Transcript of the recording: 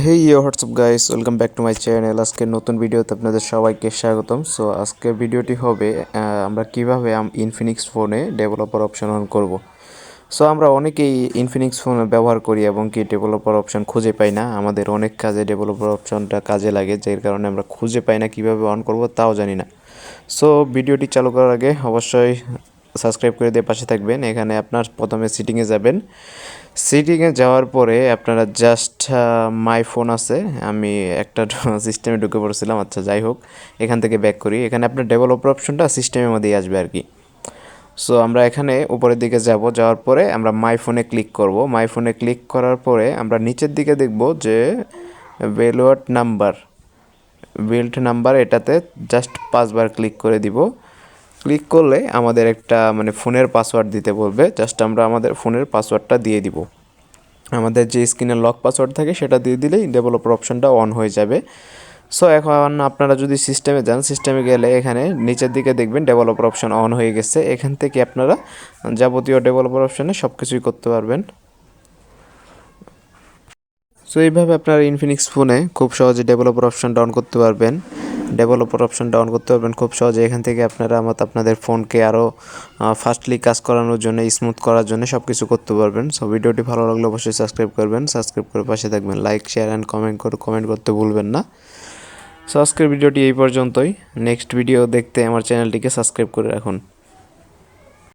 Hey WhatsApp guys, welcome back to my channel. আজকের নতুন ভিডিওতে আপনাদের সবাইকে স্বাগতম। সো আজকের ভিডিওটি হবে আমরা কিভাবে ইনফিনিক্স ফোনে ডেভেলপার অপশন অন করব। সো আমরা অনেকেই ইনফিনিক্স ফোন ব্যবহার করি এবং কি ডেভেলপার অপশন খুঁজে পাই না। আমাদের অনেক কাজে ডেভেলপার অপশনটা কাজে লাগে, যার কারণে আমরা খুঁজে পাই না, কিভাবে অন করব তাও জানি না। সো ভিডিওটি চালু করার আগে অবশ্যই সাবস্ক্রাইব করে দিয়ে পাশে থাকবেন। এখানে আপনার প্রথমে সিটিংয়ে যাবেন। সিটিংয়ে যাওয়ার পরে আপনারা জাস্ট মাই ফোন আছে, আমি একটা সিস্টেমে ঢুকে পড়েছিলাম। আচ্ছা, যাই হোক, এখান থেকে ব্যাক করি। এখানে আপনার ডেভেলপার অপশনটা সিস্টেমের মধ্যেই আসবে আর কি। সো আমরা এখানে উপরের দিকে যাব, যাওয়ার পরে আমরা মাই ফোনে ক্লিক করব। মাই ফোনে ক্লিক করার পরে আমরা নিচের দিকে দেখব যে বিল্ড নাম্বার এটাতে জাস্ট 5বার ক্লিক করে দিব। ক্লিক করলে আমাদের একটা ফোনের পাসওয়ার্ড দিতে বলবে। জাস্ট আমরা আমাদের ফোনের পাসওয়ার্ডটা দিয়ে দিব। আমাদের যে স্ক্রিনের লক পাসওয়ার্ড থাকে সেটা দিয়ে দিলেই ডেভেলপার অপশনটা অন হয়ে যাবে। সো এখন আপনারা যদি সিস্টেমে যান, সিস্টেমে গেলে এখানে নিচের দিকে দেখবেন ডেভেলপার অপশন অন হয়ে গেছে। এখান থেকে আপনারা যাবতীয় ডেভেলপার অপশনে সব কিছুই করতে পারবেন। সো এইভাবে আপনারা ইনফিনিক্স ফোনে খুব সহজে ডেভেলপার অপশনটা অন করতে পারবেন। খুব সহজে। এখান থেকে আপনারা আপনাদের ফোনকে আরও ফাস্টলি কাজ করানোর জন্য, স্মুথ করার জন্য সব কিছু করতে পারবেন। সো ভিডিওটি ভালো লাগলে অবশ্যই সাবস্ক্রাইব করবেন, সাবস্ক্রাইব করে পাশে থাকবেন। লাইক, শেয়ার অ্যান্ড কমেন্ট করতে ভুলবেন না। সো আজকের ভিডিওটি এই পর্যন্তই। নেক্সট ভিডিও দেখতে আমার চ্যানেলটিকে সাবস্ক্রাইব করে রাখুন।